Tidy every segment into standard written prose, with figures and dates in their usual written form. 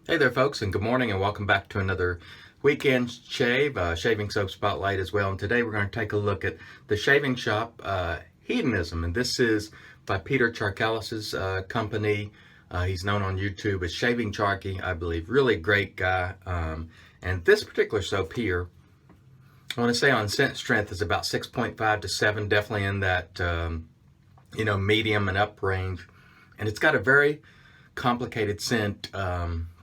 Hey there folks, and good morning, and welcome back to another weekend shaving soap spotlight as well. And today we're going to take a look at the shaving shop Hedonism, and this is by Peter Charkalis's company. He's known on YouTube as Shaving Charky, I believe. Really great guy. And this particular soap here, I want to say on scent strength is about 6.5 to 7, definitely in that medium and up range. And it's got a very complicated scent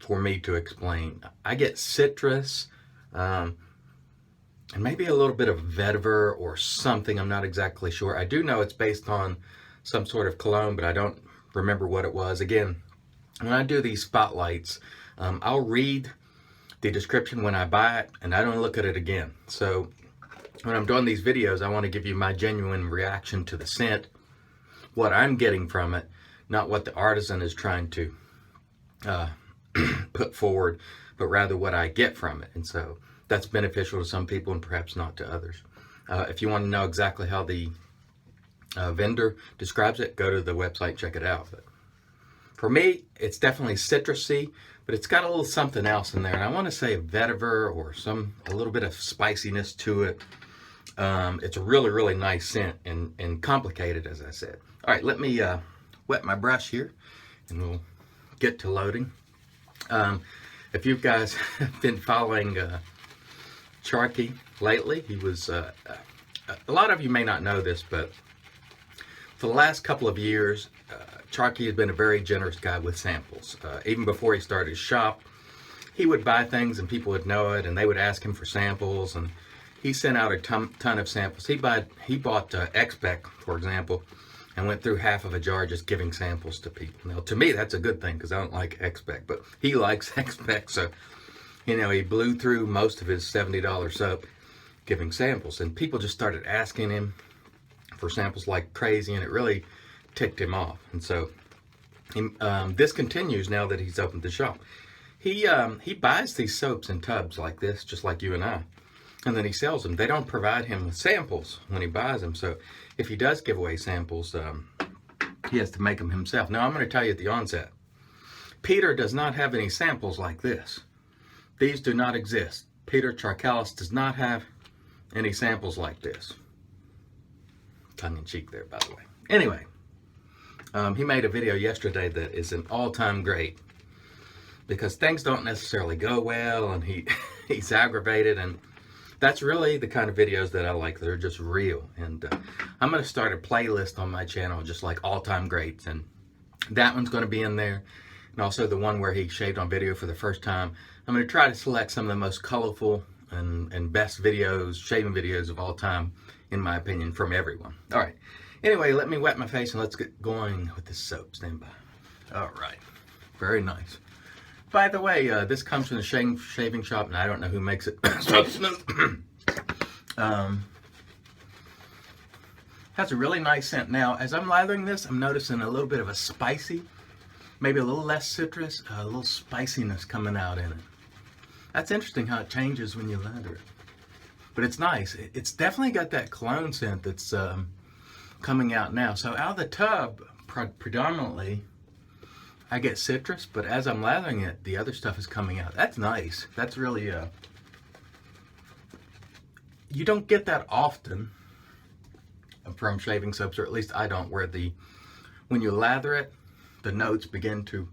for me to explain. I get citrus and maybe a little bit of vetiver or something. I'm not exactly sure. I do know it's based on some sort of cologne, but I don't remember what it was. Again, when I do these spotlights, I'll read the description when I buy it, and I don't look at it again. So when I'm doing these videos, I want to give you my genuine reaction to the scent, what I'm getting from it, not what the artisan is trying to put forward, but rather what I get from it. And so that's beneficial to some people and perhaps not to others. If you want to know exactly how the vendor describes it, go to the website, check it out. But for me, it's definitely citrusy, but it's got a little something else in there. And I want to say a vetiver or a little bit of spiciness to it. It's a really, really nice scent and complicated, as I said. All right, let me wet my brush here and we'll get to loading. If you guys have been following Charky lately, he was, a lot of you may not know this, but for the last couple of years, Charky has been a very generous guy with samples. Even before he started his shop, he would buy things and people would know it and they would ask him for samples, and he sent out a ton of samples. He bought X-Spec, for example, and went through half of a jar just giving samples to people. Now, to me, that's a good thing because I don't like X-Spec, but he likes X-Spec, so, he blew through most of his $70 soap giving samples, and people just started asking him for samples like crazy, and it really ticked him off. And so this continues now that he's opened the shop. He buys these soaps in tubs like this, just like you and I, and then he sells them. They don't provide him with samples when he buys them, so if he does give away samples, he has to make them himself. Now, I'm going to tell you at the onset, Peter does not have any samples like this. These do not exist. Peter Charkalis does not have any samples like this. Tongue-in-cheek there, by the way. Anyway, he made a video yesterday that is an all-time great because things don't necessarily go well, and he's aggravated, and that's really the kind of videos that I like. They're just real. And I'm going to start a playlist on my channel, just like all-time greats. And that one's going to be in there. And also the one where he shaved on video for the first time. I'm going to try to select some of the most colorful and best videos, shaving videos of all time, in my opinion, from everyone. All right. Anyway, let me wet my face and let's get going with this soap. Stand by. All right. Very nice. By the way, this comes from the shaving shop, and I don't know who makes it so smooth. Has a really nice scent. Now, as I'm lathering this, I'm noticing a little bit of a spicy, maybe a little less citrus, a little spiciness coming out in it. That's interesting how it changes when you lather it. But it's nice. It's definitely got that cologne scent that's coming out now. So out of the tub, predominantly, I get citrus, but as I'm lathering it, the other stuff is coming out. That's nice. That's really, you don't get that often from shaving soaps, or at least I don't, where when you lather it, the notes begin to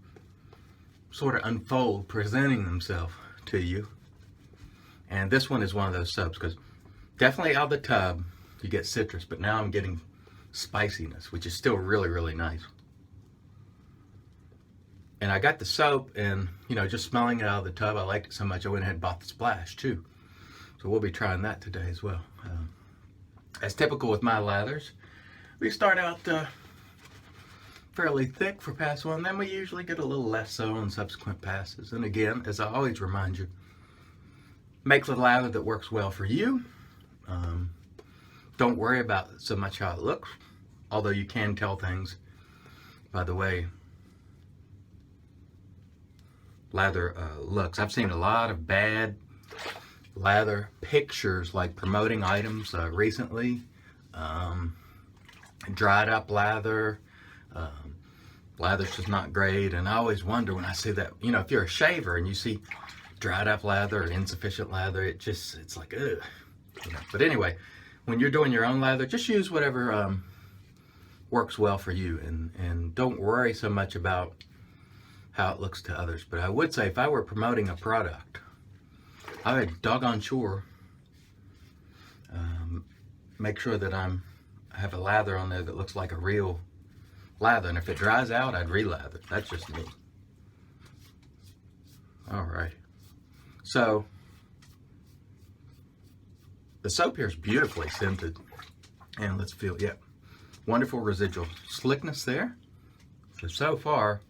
sort of unfold, presenting themselves to you. And this one is one of those soaps, because definitely out of the tub, you get citrus, but now I'm getting spiciness, which is still really, really nice. And I got the soap, and, just smelling it out of the tub, I liked it so much I went ahead and bought the splash, too. So we'll be trying that today as well. As typical with my lathers, we start out fairly thick for pass one, then we usually get a little less so on subsequent passes. And again, as I always remind you, make the lather that works well for you. Don't worry about so much how it looks, although you can tell things by the way lather looks. I've seen a lot of bad lather pictures, like promoting items recently. Dried up lather, lather's just not great. And I always wonder when I see that, you know, if you're a shaver and you see dried up lather or insufficient lather, it's like, ugh. You know. But anyway, when you're doing your own lather, just use whatever works well for you, and don't worry so much about how it looks to others. But I would say if I were promoting a product, I would doggone sure make sure that I have a lather on there that looks like a real lather, and if it dries out, I'd re-lather. That's just me. All right. So the soap here is beautifully scented, and let's feel, yeah, wonderful residual slickness there. So far,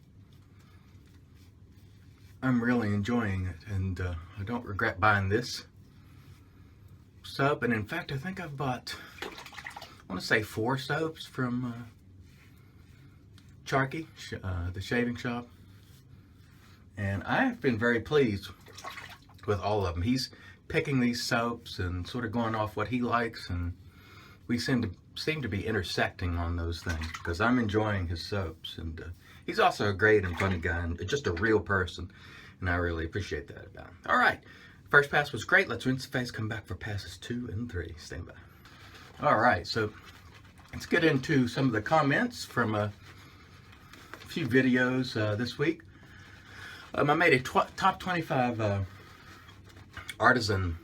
I'm really enjoying it, and I don't regret buying this soap. And in fact, I think I've bought, I want to say 4 soaps from Charky, the shaving shop, and I've been very pleased with all of them. He's picking these soaps and sort of going off what he likes, and we seem to be intersecting on those things, because I'm enjoying his soaps, and he's also a great and funny guy and just a real person, and I really appreciate that about him. All right, first pass was great. Let's rinse the face, come back for passes 2 and 3. Stand by. All right, so let's get into some of the comments from a few videos this week. I made a top 25 Artisan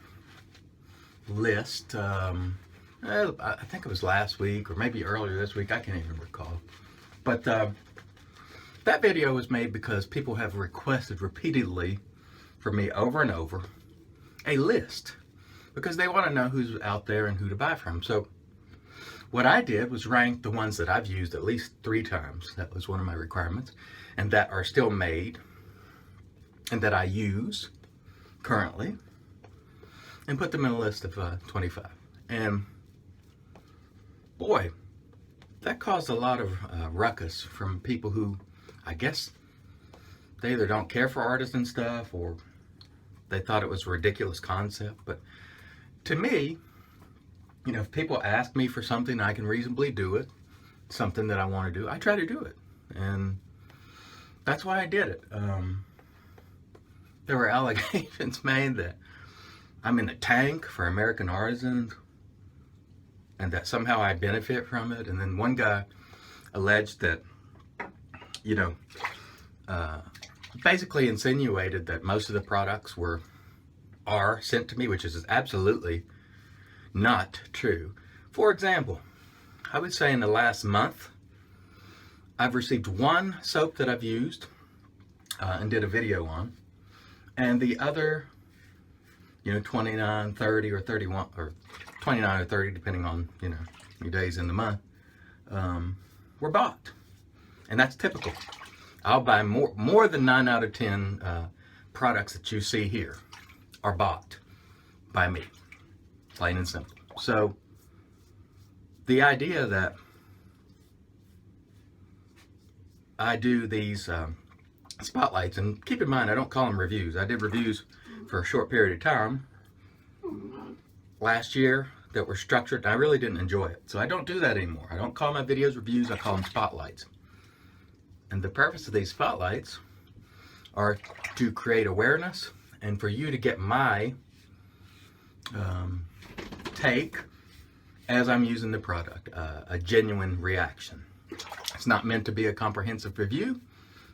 list. I think it was last week or maybe earlier this week. I can't even recall. But that video was made because people have requested repeatedly for me over and over a list, because they want to know who's out there and who to buy from. So what I did was rank the ones that I've used at least 3 times. That was one of my requirements, and that are still made and that I use currently, and put them in a list of 25. And boy, that caused a lot of ruckus from people who, I guess, they either don't care for artisan stuff or they thought it was a ridiculous concept. But to me, you know, if people ask me for something, I can reasonably do it, something that I want to do, I try to do it. And that's why I did it. There were allegations made that I'm in the tank for American artisans and that somehow I benefit from it. And then one guy alleged that, you know, basically insinuated that most of the products are sent to me, which is absolutely not true. For example, I would say in the last month, I've received 1 soap that I've used and did a video on, and the other, you know, 29, 30, or 31, or 29 or 30, depending on, you know, your days in the month, were bought. And that's typical. I'll buy more than 9 out of 10 products that you see here are bought by me, plain and simple. So the idea that I do these spotlights, and keep in mind, I don't call them reviews. I did reviews for a short period of time last year that were structured, and I really didn't enjoy it. So I don't do that anymore. I don't call my videos reviews, I call them spotlights. And the purpose of these spotlights are to create awareness and for you to get my take as I'm using the product, a genuine reaction. It's not meant to be a comprehensive review.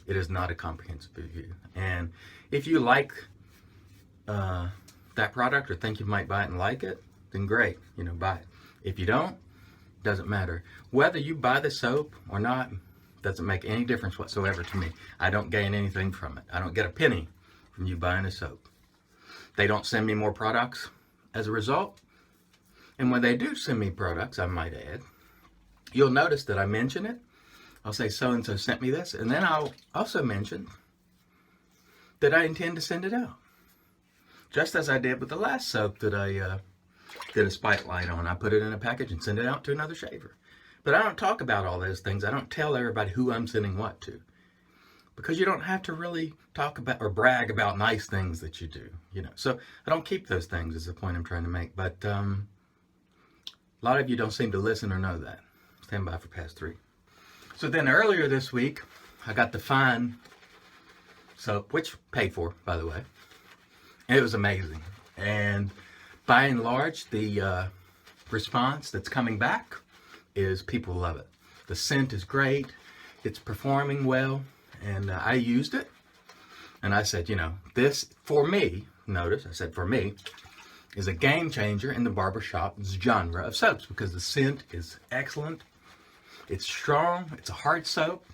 It is not a comprehensive review. And if you like that product or think you might buy it and like it, then great, you know, buy it. If you don't, doesn't matter. Whether you buy the soap or not doesn't make any difference whatsoever to me. I don't gain anything from it. I don't get a penny from you buying a soap. They don't send me more products as a result. And when they do send me products, I might add, you'll notice that I mention it. I'll say so-and-so sent me this, and then I'll also mention that I intend to send it out. Just as I did with the last soap that I did a spotlight on. I put it in a package and send it out to another shaver. But I don't talk about all those things. I don't tell everybody who I'm sending what to. Because you don't have to really talk about or brag about nice things that you do, you know. So I don't keep those things is the point I'm trying to make. But a lot of you don't seem to listen or know that. Stand by for pass 3. So then earlier this week, I got the fine soap, which paid for, by the way. And it was amazing. And by and large, the response that's coming back is people love it. The scent is great. It's performing well. And I used it. And I said, you know, this, for me, notice, I said for me, is a game changer in the barbershop genre of soaps because the scent is excellent. It's strong. It's a hard soap.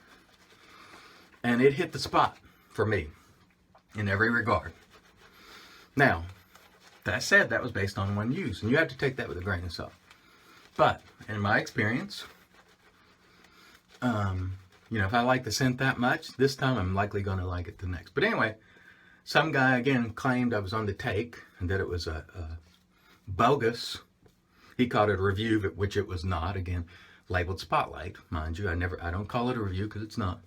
And it hit the spot for me in every regard. Now, that said, that was based on one use. And you have to take that with a grain of salt. But, in my experience, you know, if I like the scent that much, this time I'm likely going to like it the next. But anyway, some guy again claimed I was on the take and that it was a bogus. He called it a review, which it was not. Again, labeled Spotlight, mind you. I don't call it a review because it's not.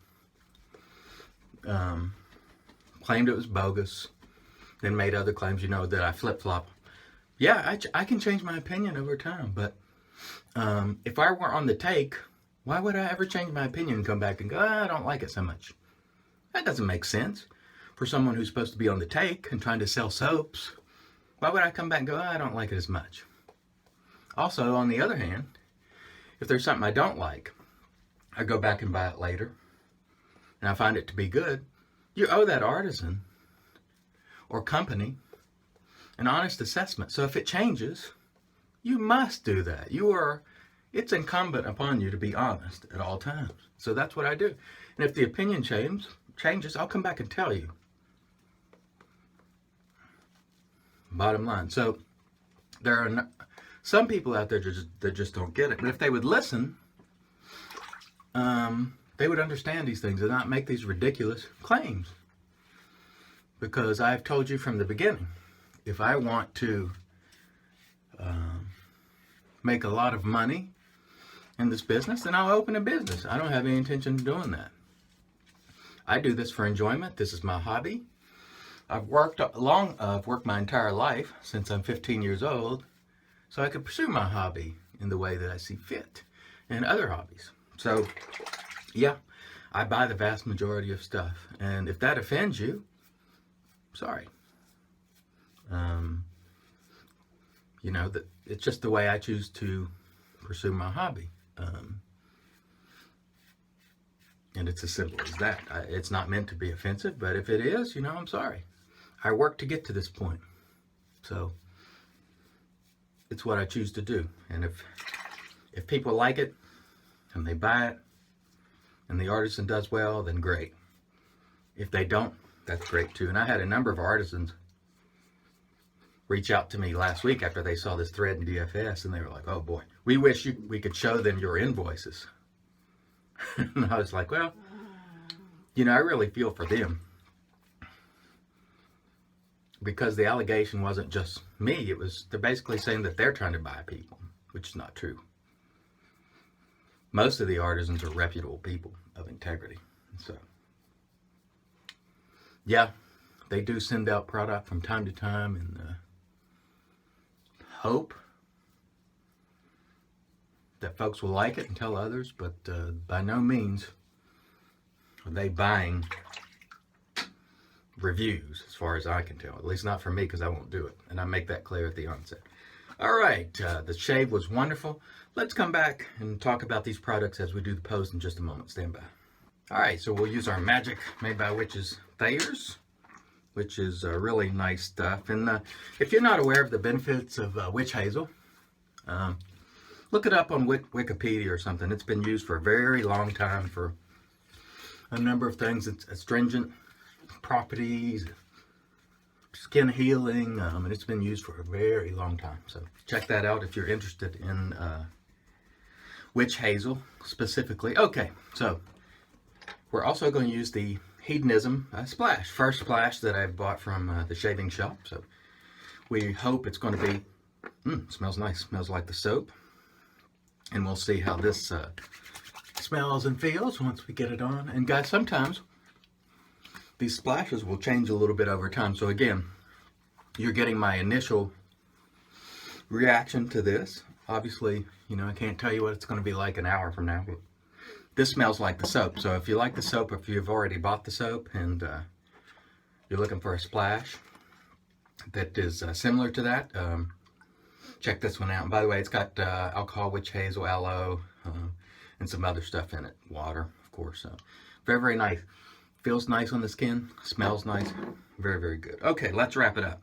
Claimed it was bogus. Then made other claims, you know, that I flip-flop. Yeah, I can change my opinion over time, but if I were on the take, why would I ever change my opinion and come back and go, I don't like it so much? That doesn't make sense. For someone who's supposed to be on the take and trying to sell soaps, why would I come back and go, I don't like it as much? Also, on the other hand, if there's something I don't like, I go back and buy it later, and I find it to be good, you owe that artisan or company an honest assessment. So if it changes, you must do that. It's incumbent upon you to be honest at all times. So that's what I do. And if the opinion changes, I'll come back and tell you. Bottom line. So there are some people out there that just don't get it. But if they would listen, they would understand these things and not make these ridiculous claims. Because I've told you from the beginning, if I want to make a lot of money in this business, then I'll open a business. I don't have any intention of doing that. I do this for enjoyment. This is my hobby. I've worked my entire life since I'm 15 years old, so I could pursue my hobby in the way that I see fit, and other hobbies. So, yeah, I buy the vast majority of stuff, and if that offends you, sorry. You know, it's just the way I choose to pursue my hobby. And it's as simple as that. It's not meant to be offensive, but if it is, you know, I'm sorry. I worked to get to this point. So, it's what I choose to do. And if people like it, and they buy it, and the artisan does well, then great. If they don't, that's great too. And I had a number of artisans reach out to me last week after they saw this thread in DFS, and they were like, oh boy, we wish we could show them your invoices. And I was like, well, you know, I really feel for them. Because the allegation wasn't just me, they're basically saying that they're trying to buy people, which is not true. Most of the artisans are reputable people of integrity. So, yeah, they do send out product from time to time and hope that folks will like it and tell others, but by no means are they buying reviews, as far as I can tell. At least not for me, because I won't do it. And I make that clear at the onset. All right, the shave was wonderful. Let's come back and talk about these products as we do the pose in just a moment. Stand by. All right, so we'll use our Magic Made by Witches Thayers, which is really nice stuff. And if you're not aware of the benefits of witch hazel, look it up on Wikipedia or something. It's been used for a very long time for a number of things. It's astringent properties, skin healing, and it's been used for a very long time. So check that out if you're interested in witch hazel specifically. Okay, so we're also going to use the Hedonism splash, first splash that I bought from the shaving shop. So we hope it's going to be, smells nice, smells like the soap. And we'll see how this smells and feels once we get it on. And guys, sometimes these splashes will change a little bit over time. So again, you're getting my initial reaction to this. Obviously, you know, I can't tell you what it's going to be like an hour from now. But this smells like the soap. So if you like the soap, if you've already bought the soap and you're looking for a splash that is similar to that, check this one out. And by the way, it's got alcohol, witch hazel, aloe, and some other stuff in it. Water, of course. So very, very nice. Feels nice on the skin. Smells nice. Very, very good. Okay, let's wrap it up.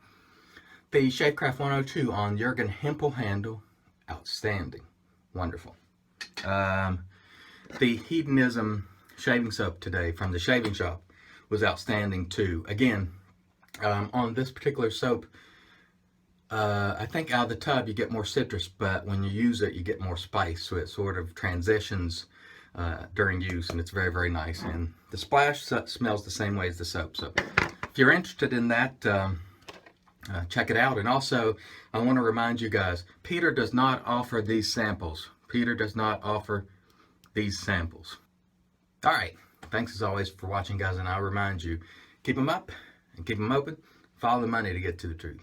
The Shavecraft 102 on Jurgen Hempel handle. Outstanding. Wonderful. The Hedonism shaving soap today from the shaving shop was outstanding too. Again, on this particular soap, I think out of the tub you get more citrus, but when you use it you get more spice, so it sort of transitions during use, and it's very, very nice. And the splash smells the same way as the soap. So if you're interested in that, check it out. And also, I want to remind you guys, Peter does not offer these samples. Peter does not offer these samples. All right. Thanks as always for watching, guys. And I'll remind you, keep them up and keep them open. Follow the money to get to the truth.